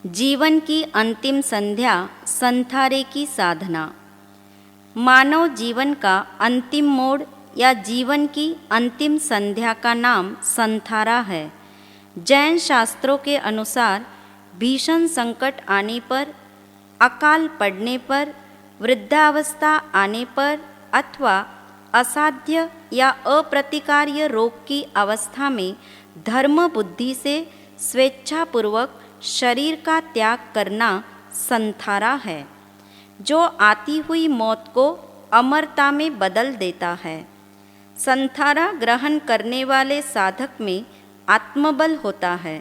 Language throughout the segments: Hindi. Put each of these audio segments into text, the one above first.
जीवन की अंतिम संध्या संथारे की साधना। मानव जीवन का अंतिम मोड़ या जीवन की अंतिम संध्या का नाम संथारा है। जैन शास्त्रों के अनुसार भीषण संकट आने पर, अकाल पड़ने पर, वृद्धावस्था आने पर अथवा असाध्य या अप्रतिकार्य रोग की अवस्था में धर्म बुद्धि से स्वेच्छापूर्वक शरीर का त्याग करना संथारा है, जो आती हुई मौत को अमरता में बदल देता है। संथारा ग्रहण करने वाले साधक में आत्मबल होता है।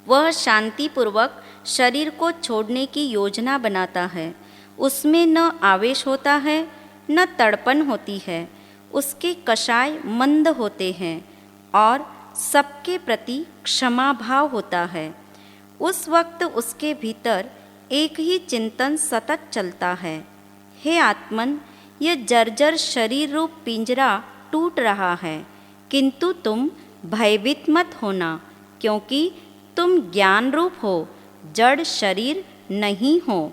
वह शांतिपूर्वक शरीर को छोड़ने की योजना बनाता है। उसमें न आवेश होता है, न तड़पन होती है। उसके कषाय मंद होते हैं और सबके प्रति क्षमा भाव होता है। उस वक्त उसके भीतर एक ही चिंतन सतत चलता है, हे आत्मन, यह जर्जर शरीर रूप पिंजरा टूट रहा है, किंतु तुम भयभीत मत होना, क्योंकि तुम ज्ञान रूप हो, जड़ शरीर नहीं हो।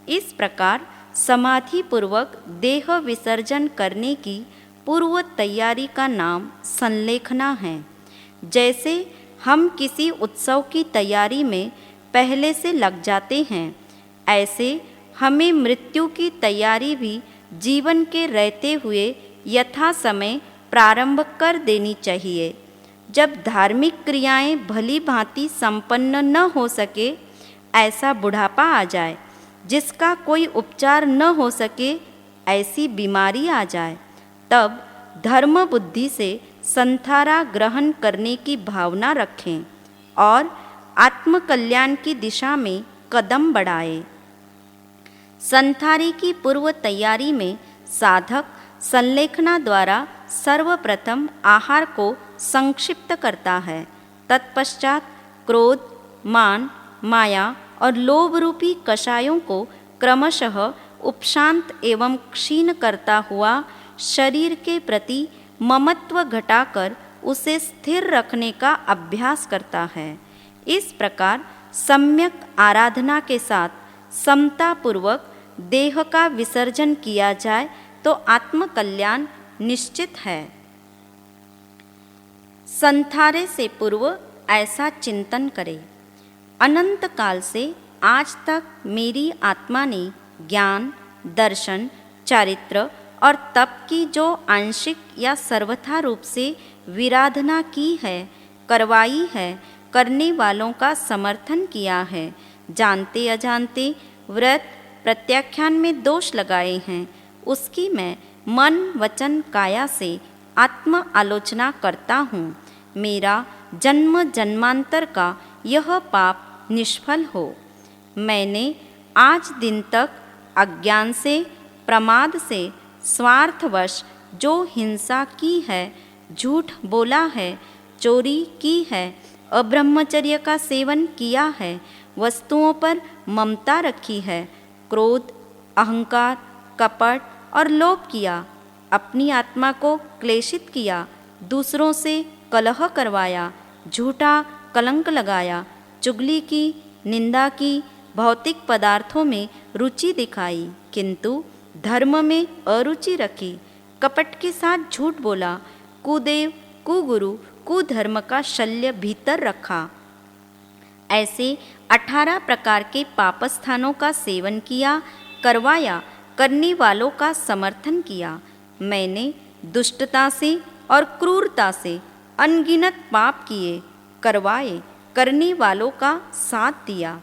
इस प्रकार समाधि पूर्वक देह विसर्जन करने की पूर्व तैयारी का नाम संलेखना है। जैसे हम किसी उत्सव की तैयारी में पहले से लग जाते हैं, ऐसे हमें मृत्यु की तैयारी भी जीवन के रहते हुए यथा समय प्रारंभ कर देनी चाहिए। जब धार्मिक क्रियाएं भली भांति संपन्न न हो सके, ऐसा बुढ़ापा आ जाए, जिसका कोई उपचार न हो सके, ऐसी बीमारी आ जाए, तब धर्म बुद्धि से संथारा ग्रहण करने की भावना रखें और आत्मकल्याण की दिशा में कदम बढ़ाएं। संथारे की पूर्व तैयारी में साधक संलेखना द्वारा सर्वप्रथम आहार को संक्षिप्त करता है। तत्पश्चात क्रोध, मान, माया और लोभ रूपी कषायों को क्रमशः उपशांत एवं क्षीण करता हुआ शरीर के प्रति ममत्व घटाकर उसे स्थिर रखने का अभ्यास करता है। इस प्रकार सम्यक आराधना के साथ समतापूर्वक देह का विसर्जन किया जाए तो आत्मकल्याण निश्चित है। संथारे से पूर्व ऐसा चिंतन करें, अनंत काल से आज तक मेरी आत्मा ने ज्ञान, दर्शन, चारित्र और तप की जो आंशिक या सर्वथा रूप से विराधना की है, करवाई है, करने वालों का समर्थन किया है, जानते अजानते व्रत प्रत्याख्यान में दोष लगाए हैं, उसकी मैं मन वचन काया से आत्म आलोचना करता हूँ। मेरा जन्म जन्मांतर का यह पाप निष्फल हो। मैंने आज दिन तक अज्ञान से, प्रमाद से, स्वार्थवश जो हिंसा की है, झूठ बोला है, चोरी की है, अब्रह्मचर्य का सेवन किया है, वस्तुओं पर ममता रखी है, क्रोध, अहंकार, कपट और लोभ किया, अपनी आत्मा को क्लेशित किया, दूसरों से कलह करवाया, झूठा कलंक लगाया, चुगली की, निंदा की, भौतिक पदार्थों में रुचि दिखाई, किंतु धर्म में अरुचि रखी, कपट के साथ झूठ बोला, कुदेव, कुगुरु, कुधर्म का शल्य भीतर रखा। ऐसे 18 प्रकार के पापस्थानों का सेवन किया, करवाया, करने वालों का समर्थन किया। मैंने दुष्टता से और क्रूरता से अनगिनत पाप किए, करवाए, करने वालों का साथ दिया।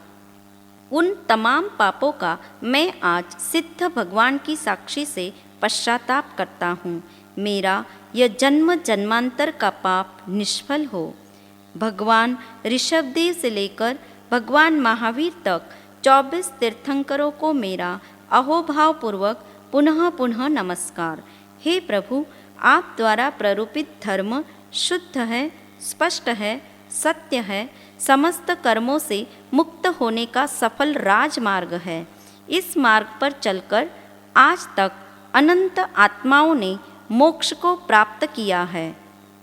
उन तमाम पापों का मैं आज सिद्ध भगवान की साक्षी से पश्चाताप करता हूँ। मेरा यह जन्म जन्मांतर का पाप निष्फल हो। भगवान ऋषभदेव से लेकर भगवान महावीर तक 24 तीर्थंकरों को मेरा अहोभाव पूर्वक पुनः पुनः नमस्कार। हे प्रभु, आप द्वारा प्ररूपित धर्म शुद्ध है, स्पष्ट है, सत्य है, समस्त कर्मों से मुक्त होने का सफल राजमार्ग है। इस मार्ग पर चलकर आज तक अनंत आत्माओं ने मोक्ष को प्राप्त किया है,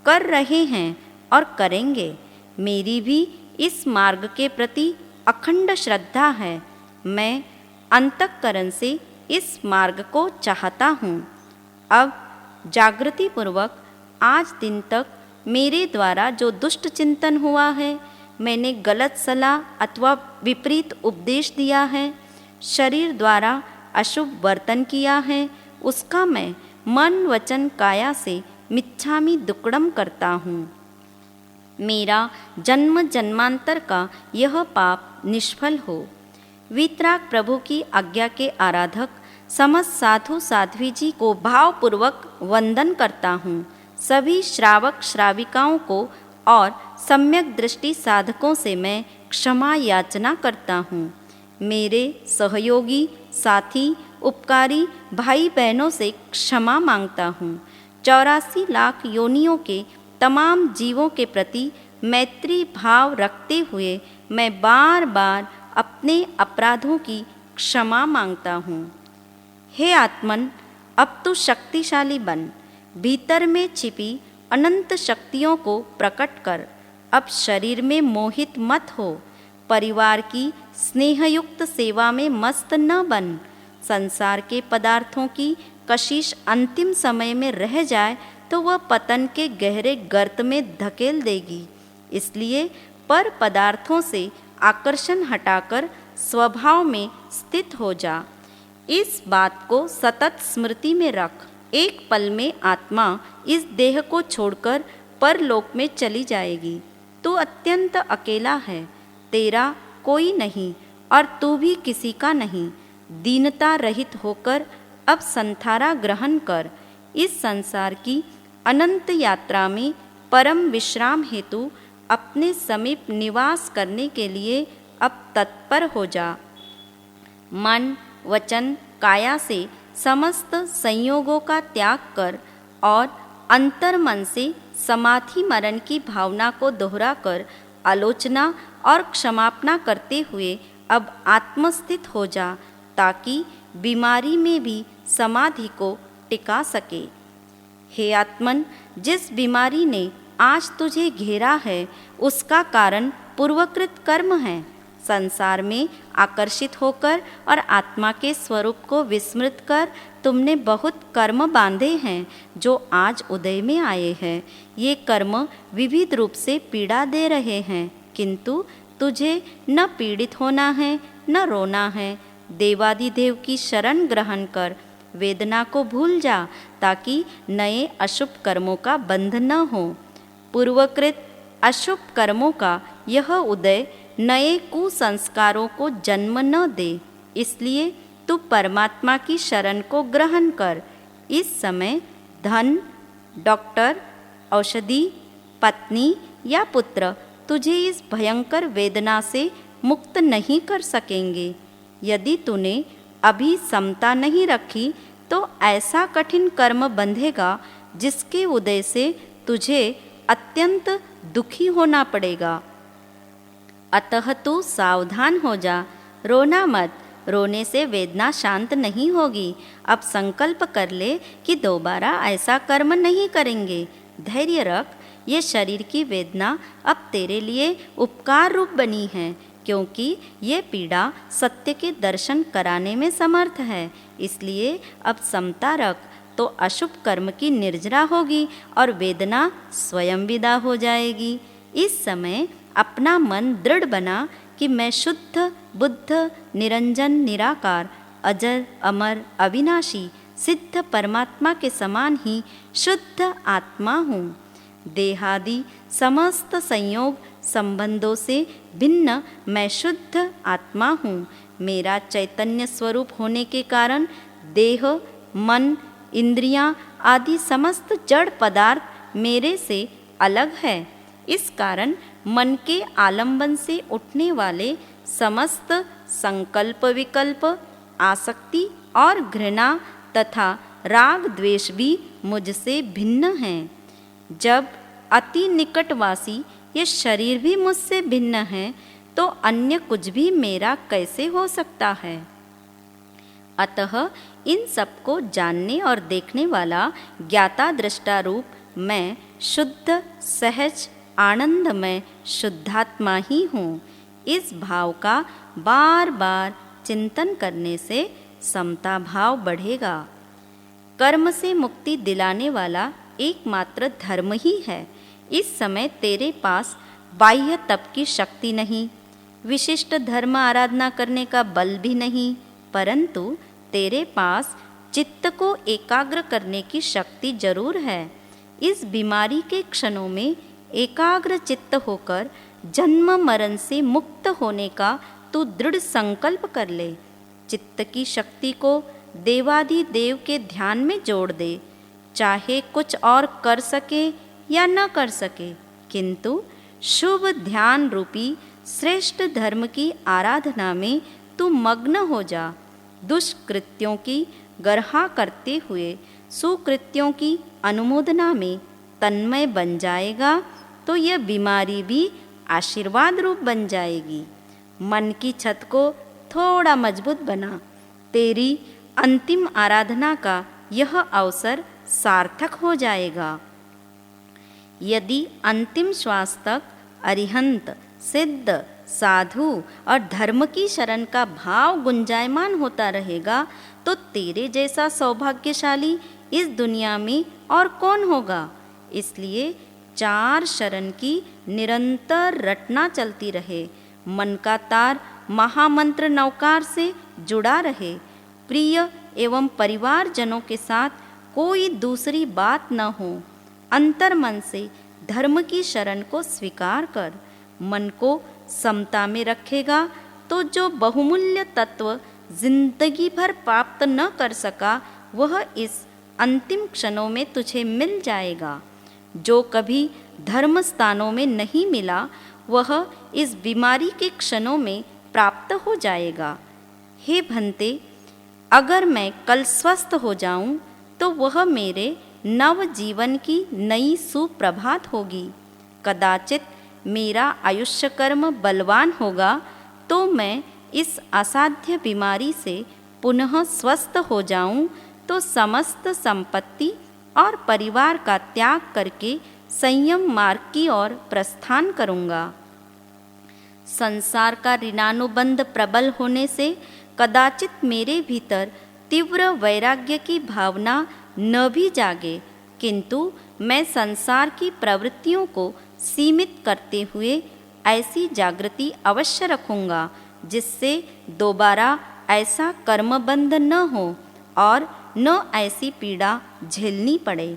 कर रहे हैं और करेंगे। मेरी भी इस मार्ग के प्रति अखंड श्रद्धा है। मैं अंतःकरण से इस मार्ग को चाहता हूँ। अब जागृति पूर्वक आज दिन तक मेरे द्वारा जो दुष्ट चिंतन हुआ है, मैंने गलत सलाह अथवा विपरीत उपदेश दिया है, शरीर द्वारा अशुभ वर्तन किया है, उसका मैं मन वचन काया से मिच्छामि दुक्कडम करता हूँ। मेरा जन्म जन्मांतर का यह पाप निष्फल हो। वीतराग प्रभु की आज्ञा के आराधक समस्त साधु साध्वी जी को भावपूर्वक वंदन करता हूँ। सभी श्रावक श्राविकाओं को और सम्यक दृष्टि साधकों से मैं क्षमा याचना करता हूँ। मेरे सहयोगी साथी उपकारी भाई बहनों से क्षमा मांगता हूँ। 84 लाख योनियों के तमाम जीवों के प्रति मैत्री भाव रखते हुए मैं बार बार अपने अपराधों की क्षमा मांगता हूँ। हे आत्मन, अब तू शक्तिशाली बन, भीतर में छिपी अनंत शक्तियों को प्रकट कर। अब शरीर में मोहित मत हो, परिवार की स्नेहयुक्त सेवा में मस्त न बन। संसार के पदार्थों की कशिश अंतिम समय में रह जाए तो वह पतन के गहरे गर्त में धकेल देगी। इसलिए पर पदार्थों से आकर्षण हटाकर स्वभाव में स्थित हो जा। इस बात को सतत स्मृति में रख। एक पल में आत्मा इस देह को छोड़कर परलोक में चली जाएगी। तू अत्यंत अकेला है, तेरा कोई नहीं और तू भी किसी का नहीं। दीनता रहित होकर अब संथारा ग्रहण कर। इस संसार की अनंत यात्रा में परम विश्राम हेतु अपने समीप निवास करने के लिए अब तत्पर हो जा। मन वचन काया से समस्त संयोगों का त्याग कर और अंतर मन से समाधि मरण की भावना को दोहराकर आलोचना और क्षमापना करते हुए अब आत्मस्थित हो जा, ताकि बीमारी में भी समाधि को टिका सके। हे आत्मन, जिस बीमारी ने आज तुझे घेरा है उसका कारण पूर्वकृत कर्म है। संसार में आकर्षित होकर और आत्मा के स्वरूप को विस्मृत कर तुमने बहुत कर्म बांधे हैं जो आज उदय में आए हैं। ये कर्म विविध रूप से पीड़ा दे रहे हैं, किंतु तुझे न पीड़ित होना है न रोना है। देवादिदेव की शरण ग्रहण कर, वेदना को भूल जा, ताकि नए अशुभ कर्मों का बंध न हो। पूर्वकृत अशुभ कर्मों का यह उदय नए कुसंस्कारों को जन्म न दे। इसलिए तू परमात्मा की शरण को ग्रहण कर। इस समय धन, डॉक्टर, औषधि, पत्नी या पुत्र तुझे इस भयंकर वेदना से मुक्त नहीं कर सकेंगे। यदि तूने अभी समता नहीं रखी तो ऐसा कठिन कर्म बंधेगा जिसके उदय से तुझे अत्यंत दुखी होना पड़ेगा। अतः तू सावधान हो जा, रोना मत। रोने से वेदना शांत नहीं होगी। अब संकल्प कर ले कि दोबारा ऐसा कर्म नहीं करेंगे। धैर्य रख, ये शरीर की वेदना अब तेरे लिए उपकार रूप बनी है, क्योंकि ये पीड़ा सत्य के दर्शन कराने में समर्थ है। इसलिए अब समता रख, तो अशुभ कर्म की निर्जरा होगी और वेदना स्वयं विदा हो जाएगी। इस समय अपना मन दृढ़ बना कि मैं शुद्ध बुद्ध निरंजन निराकार अजर अमर अविनाशी सिद्ध परमात्मा के समान ही शुद्ध आत्मा हूँ। देहादि समस्त संयोग संबंधों से भिन्न मैं शुद्ध आत्मा हूँ। मेरा चैतन्य स्वरूप होने के कारण देह, मन, इंद्रियां आदि समस्त जड़ पदार्थ मेरे से अलग है। इस कारण मन के आलंबन से उठने वाले समस्त संकल्प विकल्प, आसक्ति और घृणा तथा राग द्वेष भी मुझसे भिन्न हैं। जब अति निकटवासी ये शरीर भी मुझसे भिन्न है तो अन्य कुछ भी मेरा कैसे हो सकता है। अतः इन सबको जानने और देखने वाला ज्ञाता दृष्टा रूप मैं शुद्ध, सहज, आनंदमय शुद्धात्मा ही हूँ। इस भाव का बार बार चिंतन करने से समता भाव बढ़ेगा। कर्म से मुक्ति दिलाने वाला एकमात्र धर्म ही है। इस समय तेरे पास बाह्य तप की शक्ति नहीं, विशिष्ट धर्म आराधना करने का बल भी नहीं, परंतु तेरे पास चित्त को एकाग्र करने की शक्ति जरूर है। इस बीमारी के क्षणों में एकाग्र चित्त होकर जन्म मरण से मुक्त होने का तू दृढ़ संकल्प कर ले। चित्त की शक्ति को देवाधिदेव के ध्यान में जोड़ दे। चाहे कुछ और कर सके या न कर सके, किंतु शुभ ध्यान रूपी श्रेष्ठ धर्म की आराधना में तू मग्न हो जा। दुष्कृत्यों की गर्हा करते हुए सुकृत्यों की अनुमोदना में तन्मय बन जाएगा तो यह बीमारी भी आशीर्वाद रूप बन जाएगी। मन की छत को थोड़ा मजबूत बना। तेरी अंतिम आराधना का यह अवसर सार्थक हो जाएगा। यदि अंतिम श्वास तक अरिहंत, सिद्ध, साधु और धर्म की शरण का भाव गुंजायमान होता रहेगा तो तेरे जैसा सौभाग्यशाली इस दुनिया में और कौन होगा। इसलिए 4 शरण की निरंतर रटना चलती रहे। मन का तार महामंत्र नौकार से जुड़ा रहे। प्रिय एवं परिवारजनों के साथ कोई दूसरी बात न हो। अंतर मन से धर्म की शरण को स्वीकार कर। मन को समता में रखेगा तो जो बहुमूल्य तत्व जिंदगी भर प्राप्त न कर सका वह इस अंतिम क्षणों में तुझे मिल जाएगा। जो कभी धर्म स्थानों में नहीं मिला वह इस बीमारी के क्षणों में प्राप्त हो जाएगा। हे भंते, अगर मैं कल स्वस्थ हो जाऊं तो वह मेरे नव जीवन की नई सुप्रभात होगी। कदाचित मेरा आयुष्य कर्म बलवान होगा तो मैं इस असाध्य बीमारी से पुनः स्वस्थ हो जाऊं तो समस्त संपत्ति और परिवार का त्याग करके संयम मार्ग की ओर प्रस्थान करूंगा। संसार का ऋणानुबंध प्रबल होने से कदाचित मेरे भीतर तीव्र वैराग्य की भावना न भी जागे, किंतु मैं संसार की प्रवृत्तियों को सीमित करते हुए ऐसी जागृति अवश्य रखूंगा जिससे दोबारा ऐसा कर्मबंध न हो और न ऐसी पीड़ा झेलनी पड़े।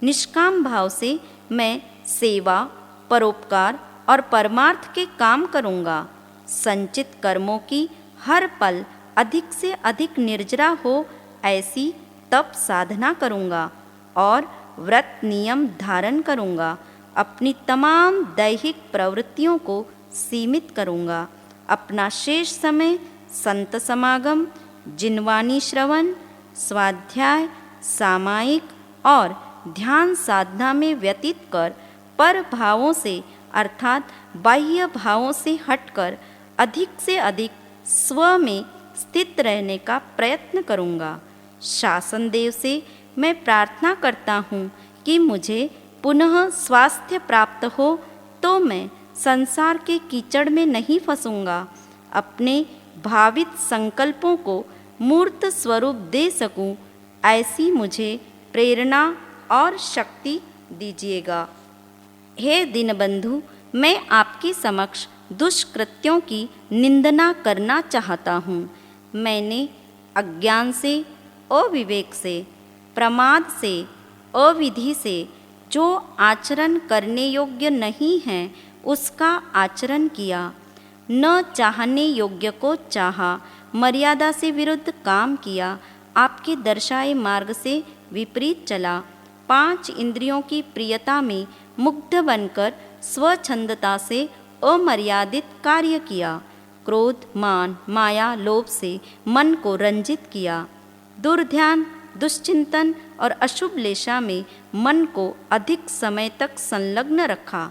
निष्काम भाव से मैं सेवा, परोपकार और परमार्थ के काम करूंगा। संचित कर्मों की हर पल अधिक से अधिक निर्जरा हो ऐसी तप साधना करूंगा और व्रत नियम धारण करूंगा। अपनी तमाम दैहिक प्रवृत्तियों को सीमित करूंगा। अपना शेष समय संत समागम, जिनवाणी श्रवण, स्वाध्याय, सामायिक और ध्यान साधना में व्यतीत कर पर भावों से अर्थात बाह्य भावों से हटकर अधिक से अधिक स्व में स्थित रहने का प्रयत्न करूंगा। शासन देव से मैं प्रार्थना करता हूँ कि मुझे पुनः स्वास्थ्य प्राप्त हो तो मैं संसार के कीचड़ में नहीं फंसूंगा। अपने भावित संकल्पों को मूर्त स्वरूप दे सकूं, ऐसी मुझे प्रेरणा और शक्ति दीजिएगा। हे दीनबंधु, मैं आपके समक्ष दुष्कृत्यों की निंदना करना चाहता हूँ। मैंने अज्ञान से, अविवेक से, प्रमाद से, अविधि से जो आचरण करने योग्य नहीं है उसका आचरण किया। न चाहने योग्य को चाहा, मर्यादा से विरुद्ध काम किया, आपके दर्शाए मार्ग से विपरीत चला। 5 इंद्रियों की प्रियता में मुग्ध बनकर स्वच्छंदता से अमर्यादित कार्य किया। क्रोध, मान, माया, लोभ से मन को रंजित किया। दुर्ध्यान, दुश्चिंतन और अशुभ लेशा में मन को अधिक समय तक संलग्न रखा।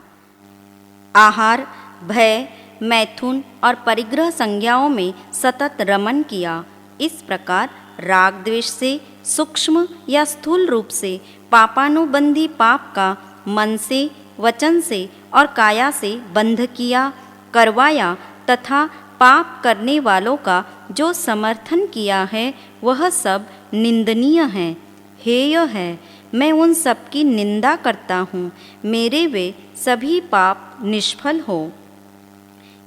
आहार, भय, मैथुन और परिग्रह संज्ञाओं में सतत रमन किया। इस प्रकार राग द्वेष से सूक्ष्म या स्थूल रूप से पापानुबंधी पाप का मन से, वचन से और काया से बंध किया, करवाया तथा पाप करने वालों का जो समर्थन किया है वह सब निंदनीय है, हेय है। मैं उन सब की निंदा करता हूँ, मेरे वे सभी पाप निष्फल हो।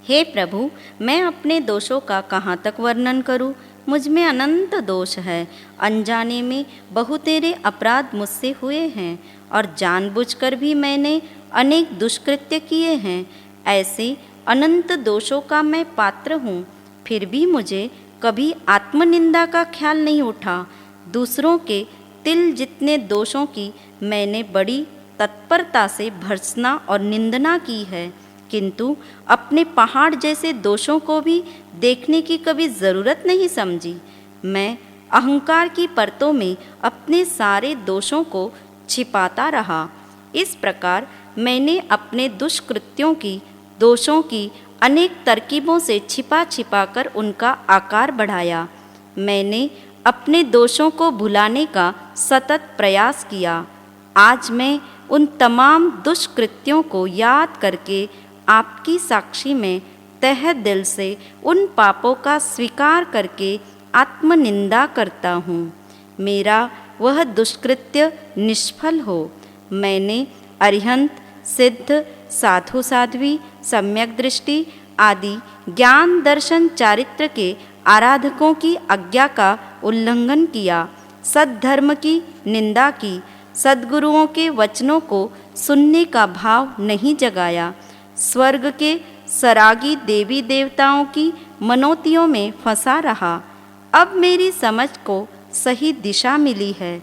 हे प्रभु, मैं अपने दोषों का कहाँ तक वर्णन करूँ? मुझ में अनंत दोष है। अनजाने में बहुतेरे अपराध मुझसे हुए हैं और जानबूझकर भी मैंने अनेक दुष्कृत्य किए हैं। ऐसे अनंत दोषों का मैं पात्र हूँ, फिर भी मुझे कभी आत्मनिंदा का ख्याल नहीं उठा। दूसरों के तिल जितने दोषों की मैंने बड़ी तत्परता से भर्त्सना और निंदना की है, किंतु अपने पहाड़ जैसे दोषों को भी देखने की कभी ज़रूरत नहीं समझी। मैं अहंकार की परतों में अपने सारे दोषों को छिपाता रहा। इस प्रकार मैंने अपने दुष्कृत्यों की, दोषों की अनेक तरकीबों से छिपा छिपा कर उनका आकार बढ़ाया। मैंने अपने दोषों को भुलाने का सतत प्रयास किया। आज मैं उन तमाम दुष्कृत्यों को याद करके आपकी साक्षी में तहे दिल से उन पापों का स्वीकार करके आत्मनिंदा करता हूँ। मेरा वह दुष्कृत्य निष्फल हो। मैंने अरिहंत, सिद्ध, साधु साध्वी, सम्यक दृष्टि आदि ज्ञान दर्शन चारित्र के आराधकों की आज्ञा का उल्लंघन किया, सद्धर्म की निंदा की, सद्गुरुओं के वचनों को सुनने का भाव नहीं जगाया, स्वर्ग के सरागी देवी देवताओं की मनोतियों में फंसा रहा। अब मेरी समझ को सही दिशा मिली है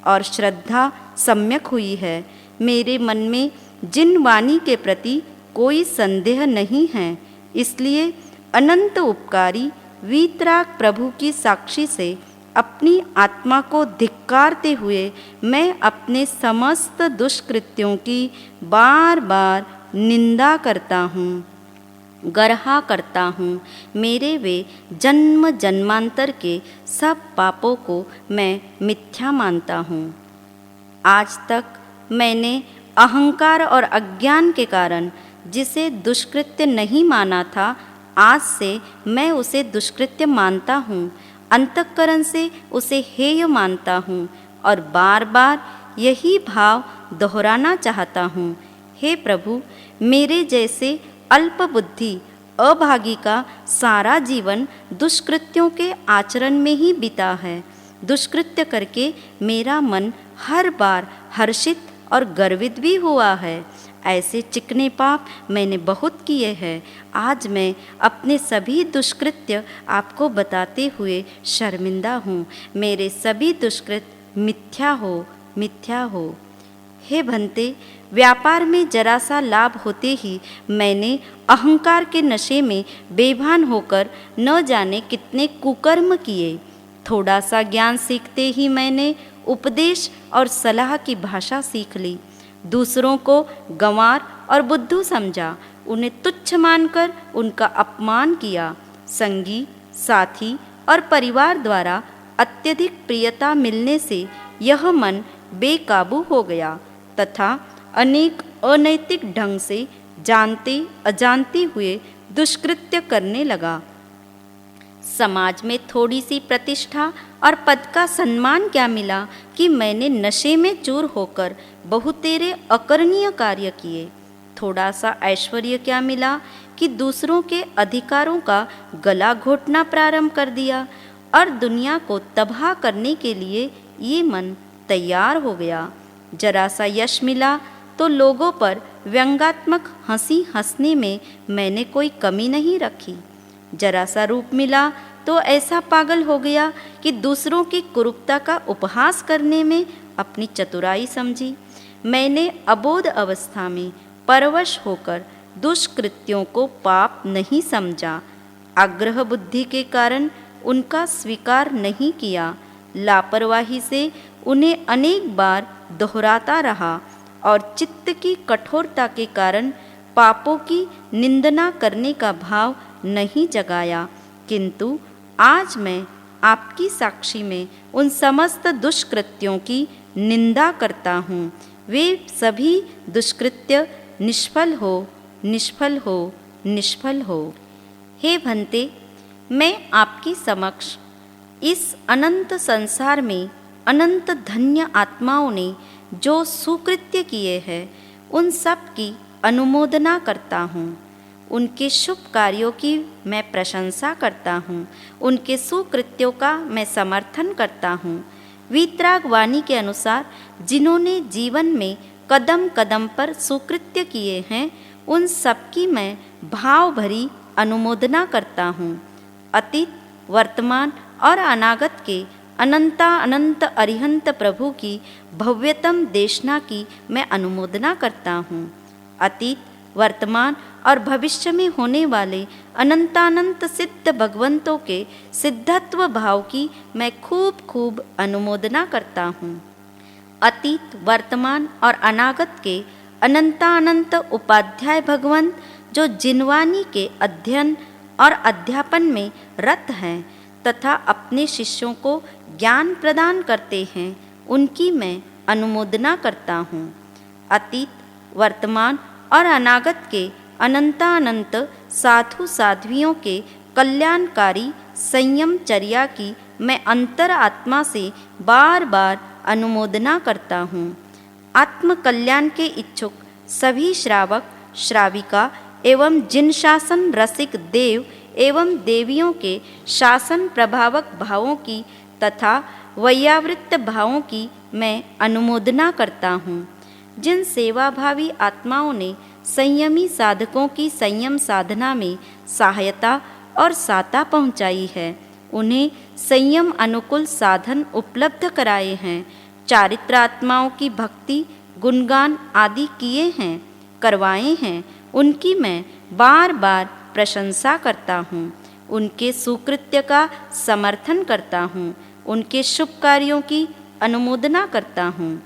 और श्रद्धा सम्यक हुई है। मेरे मन में जिन वाणी के प्रति कोई संदेह नहीं है, इसलिए अनंत उपकारी वीतराग प्रभु की साक्षी से अपनी आत्मा को धिक्कारते हुए मैं अपने समस्त दुष्कृत्यों की बार बार निंदा करता हूँ, गर्हा करता हूँ। मेरे वे जन्म जन्मांतर के सब पापों को मैं मिथ्या मानता हूँ। आज तक मैंने अहंकार और अज्ञान के कारण जिसे दुष्कृत्य नहीं माना था, आज से मैं उसे दुष्कृत्य मानता हूँ। अंतःकरण से उसे हेय मानता हूँ और बार बार यही भाव दोहराना चाहता हूँ। हे प्रभु, मेरे जैसे अल्प बुद्धि अभागी का सारा जीवन दुष्कृत्यों के आचरण में ही बीता है। दुष्कृत्य करके मेरा मन हर बार हर्षित और गर्वित भी हुआ है। ऐसे चिकने पाप मैंने बहुत किए हैं। आज मैं अपने सभी दुष्कृत्य आपको बताते हुए शर्मिंदा हूँ। मेरे सभी दुष्कृत्य मिथ्या हो, मिथ्या हो। हे भंते, व्यापार में जरा सा लाभ होते ही मैंने अहंकार के नशे में बेभान होकर न जाने कितने कुकर्म किए। थोड़ा सा ज्ञान सीखते ही मैंने उपदेश और सलाह की भाषा सीख ली। दूसरों को गंवार और बुद्धू समझा, उन्हें तुच्छ मानकर उनका अपमान किया। संगी, साथी और परिवार द्वारा अत्यधिक प्रियता मिलने से यह मन बेकाबू हो गया तथा अनेक अनैतिक ढंग से जानते अजानते हुए दुष्कृत्य करने लगा। समाज में थोड़ी सी प्रतिष्ठा और पद का सम्मान क्या मिला कि मैंने नशे में चूर होकर बहुतेरे अकरणीय कार्य किए। थोड़ा सा ऐश्वर्य क्या मिला कि दूसरों के अधिकारों का गला घोटना प्रारंभ कर दिया और दुनिया को तबाह करने के लिए ये मन तैयार हो गया। जरा सा यश मिला तो लोगों पर व्यंग्यात्मक हंसी हंसने में मैंने कोई कमी नहीं रखी। जरा सा रूप मिला तो ऐसा पागल हो गया कि दूसरों की कुरूपता का उपहास करने में अपनी चतुराई समझी। मैंने अबोध अवस्था में परवश होकर दुष्कृत्यों को पाप नहीं समझा। आग्रह बुद्धि के कारण उनका स्वीकार नहीं किया। लापरवाही से उन्हें अनेक बार दोहराता रहा और चित्त की कठोरता के कारण पापों की निंदना करने का भाव नहीं जगाया। किंतु आज मैं आपकी साक्षी में उन समस्त दुष्कृत्यों की निंदा करता हूँ। वे सभी दुष्कृत्य निष्फल हो, निष्फल हो, निष्फल हो। हे भंते, मैं आपके समक्ष इस अनंत संसार में अनंत धन्य आत्माओं ने जो सुकृत्य किए हैं उन सब की अनुमोदना करता हूँ। उनके शुभ कार्यों की मैं प्रशंसा करता हूँ, उनके सुकृत्यों का मैं समर्थन करता हूँ। वीतराग वाणी के अनुसार जिन्होंने जीवन में कदम कदम पर सुकृत्य किए हैं उन सब की मैं भाव भरी अनुमोदना करता हूँ। अतीत, वर्तमान और अनागत के अनंत अरिहंत प्रभु की भव्यतम देशना की मैं अनुमोदना करता हूँ। अतीत, वर्तमान और भविष्य में होने वाले अनंत सिद्ध भगवंतों के सिद्धत्व भाव की मैं खूब खूब अनुमोदना करता हूँ। अतीत, वर्तमान और अनागत के अनंत उपाध्याय भगवंत जो जिनवानी के अध्ययन और अध्यापन में रत हैं तथा अपने शिष्यों को ज्ञान प्रदान करते हैं, उनकी मैं अनुमोदना करता हूँ। अतीत, वर्तमान और अनागत के अनंत साधु साध्वियों के कल्याणकारी संयम चर्या की मैं अंतर आत्मा से बार बार अनुमोदना करता हूँ। आत्म कल्याण के इच्छुक सभी श्रावक श्राविका एवं जिन शासन रसिक देव एवं देवियों के शासन प्रभावक भावों की तथा वैयावृत्त भावों की मैं अनुमोदना करता हूँ। जिन सेवाभावी आत्माओं ने संयमी साधकों की संयम साधना में सहायता और साता पहुँचाई है, उन्हें संयम अनुकूल साधन उपलब्ध कराए हैं, चारित्र आत्माओं की भक्ति गुणगान आदि किए हैं, करवाए हैं, उनकी मैं बार बार प्रशंसा करता हूँ। उनके सुकृत्य का समर्थन करता हूँ, उनके शुभ कार्यों की अनुमोदना करता हूँ।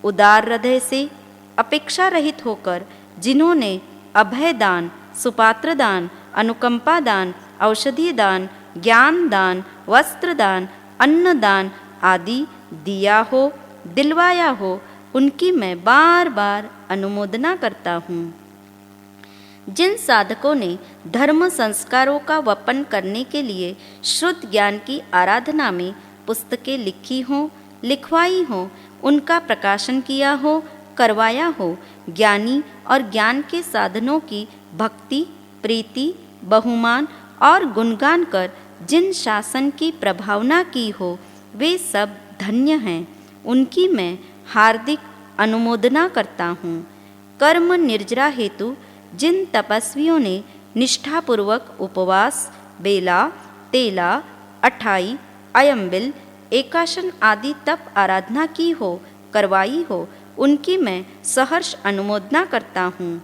उदार हृदय से अपेक्षा रहित होकर जिन्होंने अभय दान, सुपात्र दान, अनुकंपा दान, औषधि दान, ज्ञान दान, वस्त्र दान, अन्न दान आदि दिया हो, दिलवाया हो, उनकी मैं बार बार अनुमोदना करता हूँ। जिन साधकों ने धर्म संस्कारों का वपन करने के लिए शुद्ध ज्ञान की आराधना में पुस्तकें लिखी हों, लिखवाई हों, उनका प्रकाशन किया हो, करवाया हो, ज्ञानी और ज्ञान के साधनों की भक्ति, प्रीति, बहुमान और गुणगान कर जिन शासन की प्रभावना की हो, वे सब धन्य हैं, उनकी मैं हार्दिक अनुमोदना करता हूँ। कर्म निर्जरा हेतु जिन तपस्वियों ने निष्ठापूर्वक उपवास, बेला, तेला, अठाई, अयंबिल, एकाशन आदि तप आराधना की हो, करवाई हो, उनकी मैं सहर्ष अनुमोदना करता हूँ।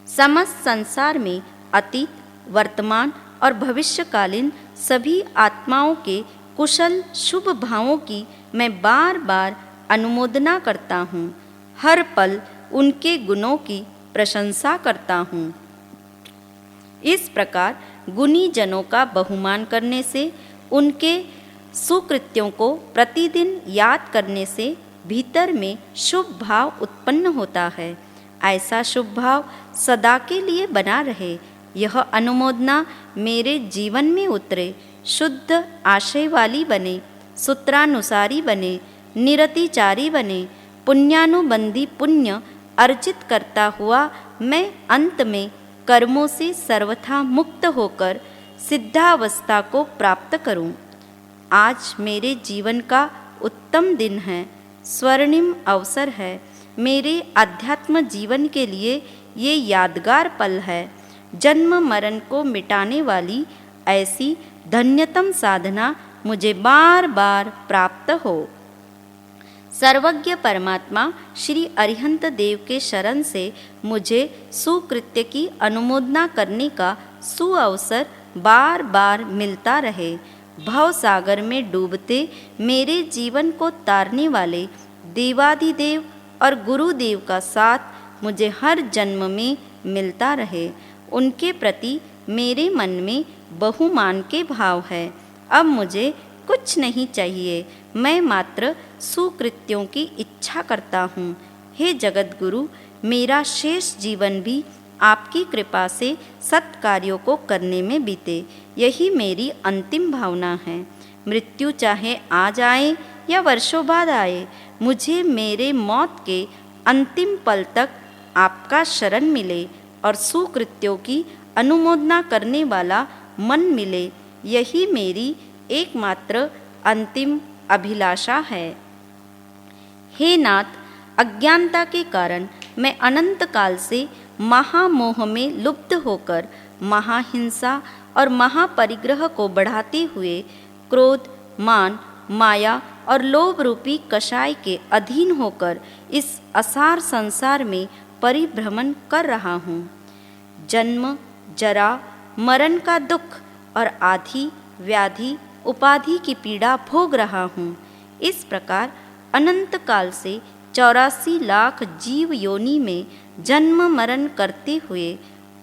समस्त संसार में अतीत, वर्तमान और भविष्यकालीन सभी आत्माओं के कुशल शुभ भावों की मैं बार बार अनुमोदना करता हूँ। हर पल उनके गुणों की प्रशंसा करता हूँ। इस प्रकार गुणी जनों का बहुमान करने से, उनके सुकृत्यों को प्रतिदिन याद करने से भीतर में शुभ भाव उत्पन्न होता है। ऐसा शुभ भाव सदा के लिए बना रहे, यह अनुमोदना मेरे जीवन में उतरे, शुद्ध आशय वाली बने, सूत्रानुसारी बने, निरतिचारी बने, पुण्यानुबंधी पुण्य अर्जित करता हुआ मैं अंत में कर्मों से सर्वथा मुक्त होकर सिद्धावस्था को प्राप्त करूं। आज मेरे जीवन का उत्तम दिन है, स्वर्णिम अवसर है। मेरे आध्यात्म जीवन के लिए ये यादगार पल है। जन्म मरण को मिटाने वाली ऐसी धन्यतम साधना मुझे बार बार प्राप्त हो। सर्वज्ञ परमात्मा श्री अरिहंत देव के शरण से मुझे सुकृत्य की अनुमोदना करने का सुअवसर बार बार मिलता रहे। भव सागर में डूबते मेरे जीवन को तारने वाले देवाधिदेव और गुरुदेव का साथ मुझे हर जन्म में मिलता रहे। उनके प्रति मेरे मन में बहुमान के भाव है। अब मुझे कुछ नहीं चाहिए, मैं मात्र सुकृत्यों की इच्छा करता हूँ। हे जगत गुरु, मेरा शेष जीवन भी आपकी कृपा से सत्कार्यों को करने में बीते, यही मेरी अंतिम भावना है। मृत्यु चाहे आज आए या वर्षों बाद आए, मुझे मेरे मौत के अंतिम पल तक आपका शरण मिले और सुकृत्यों की अनुमोदना करने वाला मन मिले, यही मेरी एकमात्र अंतिम अभिलाषा है। हे नाथ, अज्ञानता के कारण मैं अनंत काल से महामोह में लुप्त होकर महाहिंसा और महापरिग्रह को बढ़ाते हुए क्रोध, मान, माया और लोभ रूपी कषाय के अधीन होकर इस असार संसार में परिभ्रमण कर रहा हूँ। जन्म, जरा, मरण का दुख और आधि, व्याधि, उपाधि की पीड़ा भोग रहा हूँ। इस प्रकार अनंत काल से 84 लाख जीव योनि में जन्म मरण करते हुए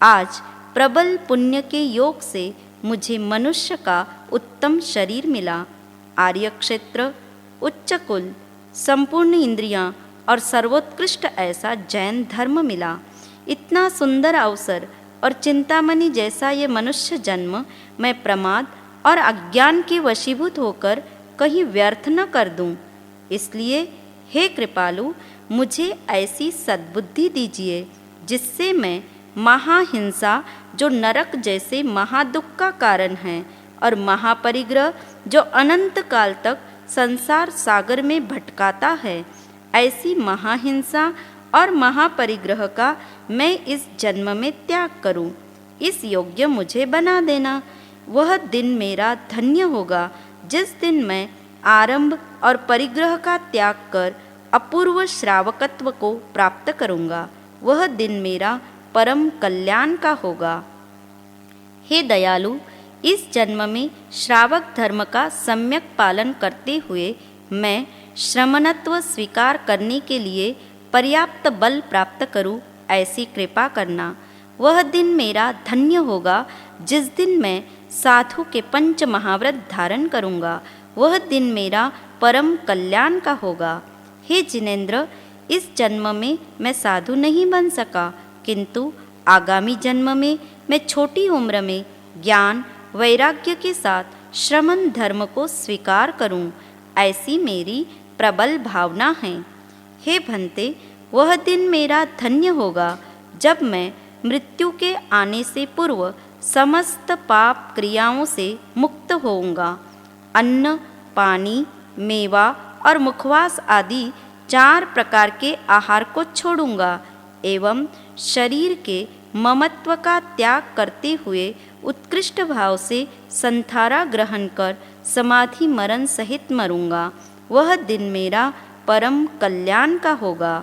आज प्रबल पुण्य के योग से मुझे मनुष्य का उत्तम शरीर मिला। आर्य क्षेत्र, उच्च कुल, संपूर्ण इंद्रियां और सर्वोत्कृष्ट ऐसा जैन धर्म मिला। इतना सुंदर अवसर और चिंतामणि जैसा ये मनुष्य जन्म मैं प्रमाद और अज्ञान के वशीभूत होकर कहीं व्यर्थ न कर दूं। इसलिए हे कृपालु, मुझे ऐसी सद्बुद्धि दीजिए जिससे मैं महाहिंसा, जो नरक जैसे महादुख का कारण है, और महापरिग्रह, जो अनंत काल तक संसार सागर में भटकाता है, ऐसी महाहिंसा और महापरिग्रह का मैं इस जन्म में त्याग करूं। इस योग्य मुझे बना देना। वह दिन मेरा धन्य होगा जिस दिन मैं आरंभ और परिग्रह का त्याग कर अपूर्व श्रावकत्व को प्राप्त करूँगा। वह दिन मेरा परम कल्याण का होगा। हे दयालु, इस जन्म में श्रावक धर्म का सम्यक पालन करते हुए मैं श्रमणत्व स्वीकार करने के लिए पर्याप्त बल प्राप्त करूं, ऐसी कृपा करना। वह दिन मेरा धन्य होगा जिस दिन मैं साधु के 5 महाव्रत धारण करूंगा। वह दिन मेरा परम कल्याण का होगा। हे जिनेंद्र, इस जन्म में मैं साधु नहीं बन सका, किंतु आगामी जन्म में मैं छोटी उम्र में ज्ञान वैराग्य के साथ श्रमण धर्म को स्वीकार करूं, ऐसी मेरी प्रबल भावना है। हे भंते, वह दिन मेरा धन्य होगा जब मैं मृत्यु के आने से पूर्व समस्त पाप क्रियाओं से मुक्त होऊंगा। अन्न, पानी, मेवा और मुखवास आदि 4 प्रकार के आहार को छोड़ूंगा एवं शरीर के ममत्व का त्याग करते हुए उत्कृष्ट भाव से संथारा ग्रहण कर समाधि मरण सहित मरूंगा। वह दिन मेरा परम कल्याण का होगा।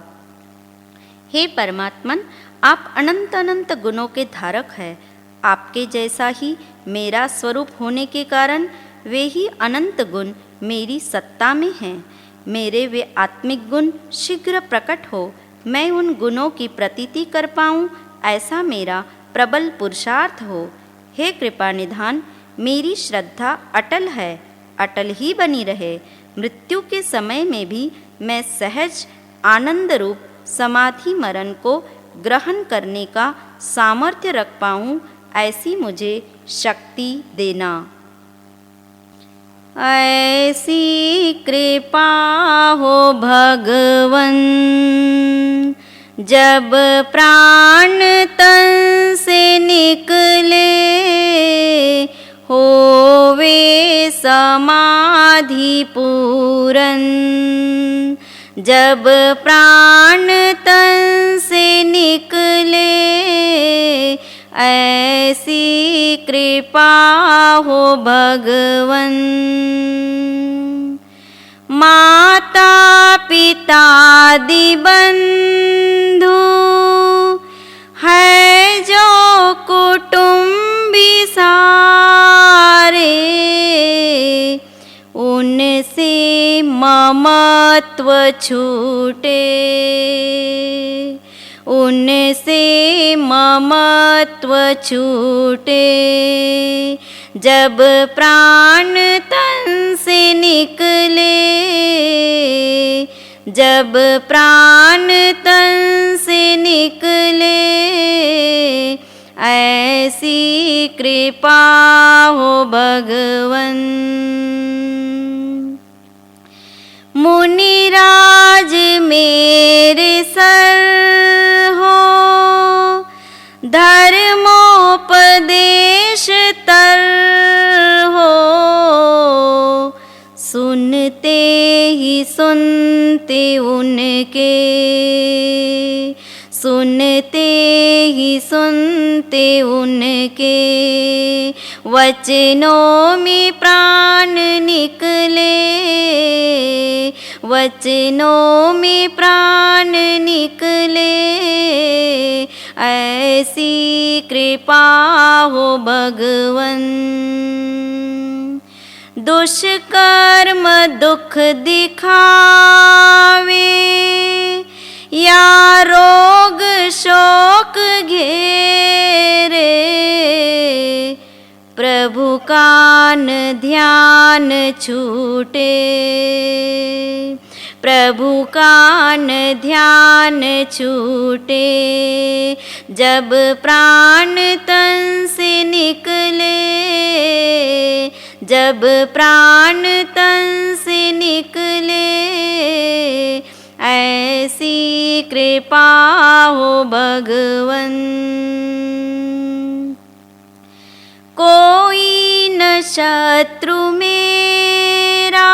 हे परमात्मन, आप अनंत अनंत गुणों के धारक हैं। आपके जैसा ही मेरा स्वरूप होने के कारण वे ही अनंत गुण मेरी सत्ता में हैं। मेरे वे आत्मिक गुण शीघ्र प्रकट हो, मैं उन गुणों की प्रतीति कर पाऊँ, ऐसा मेरा प्रबल पुरुषार्थ हो। हे कृपा निधान, मेरी श्रद्धा अटल है, अटल ही बनी रहे। मृत्यु के समय में भी मैं सहज आनंद रूप समाधि मरण को ग्रहण करने का सामर्थ्य रख पाऊँ, ऐसी मुझे शक्ति देना। ऐसी कृपा हो भगवन, जब प्राण तन से निकले, होवे समाधि पूरन। जब प्राण तन से निकले, ऐसी कृपा हो भगवन। माता पिता आदि बंधु है जो कुटुंबी सारे, उनसे ममत्व छूटे, उनसे ममत्व छूटे। जब प्राण तन से निकले, जब प्राण तन से निकले, ऐसी कृपा हो भगवन। मुनिराज मेरे सर हो, धर्मोपदेश तर हो, सुनते ही सुनते उनके, सुनते ही सुनते उनके, वचनों में प्राण निकले, वचनों में प्राण निकले, ऐसी कृपा हो भगवन। दुष्कर्म दुख दिखावे, या रोग शोक घेरे, प्रभु का न ध्यान छूटे, प्रभु का न ध्यान छूटे, जब प्राण तन से निकले, जब प्राण तन से निकले, ऐसी कृपा हो भगवन। कोई न शत्रु मेरा,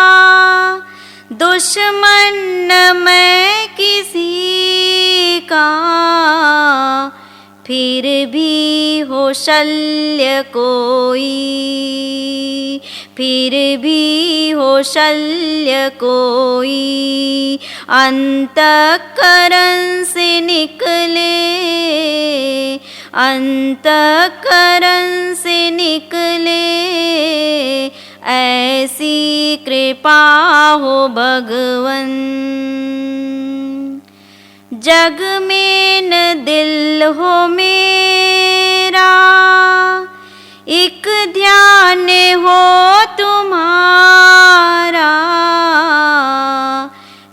दुश्मन न मैं किसी का, फिर भी हो शल्य कोई, फिर भी हो शल्य कोई, अंतःकरण से निकले, अंतःकरण से निकले, ऐसी कृपा हो भगवन। जग में न दिल हो मेरा, एक ध्यान हो तुम्हारा,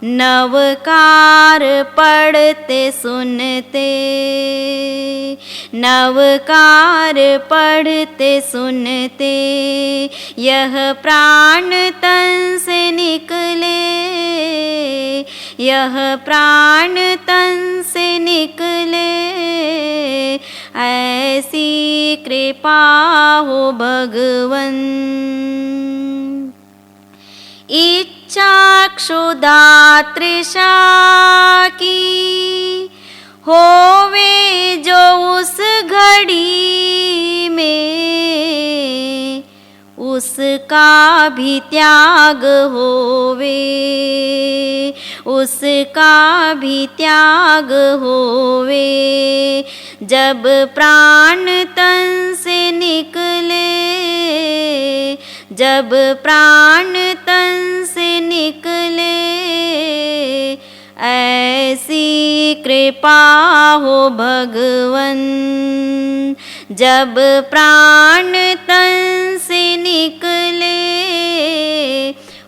नवकार पढ़ते सुनते, नवकार पढ़ते सुनते, यह प्राण तन से निकले, यह प्राण तन से निकले, ऐसी कृपा हो भगवन। इच्छा क्षुधा तृषा की होवे जो उस घड़ी में, उसका भी त्याग होवे, उसका भी त्याग होवे, जब प्राण तन से निकले, जब प्राण तन से निकले, ऐसी कृपा हो भगवन। जब प्राण तन से निकले,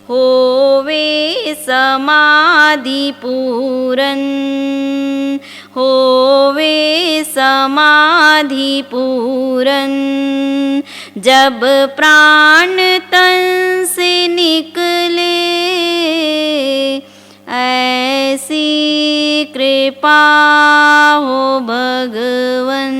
होवे समाधि पूरन, होवे समाधि पूरन, जब प्राण तन से निकले, ऐसी कृपा हो भगवन।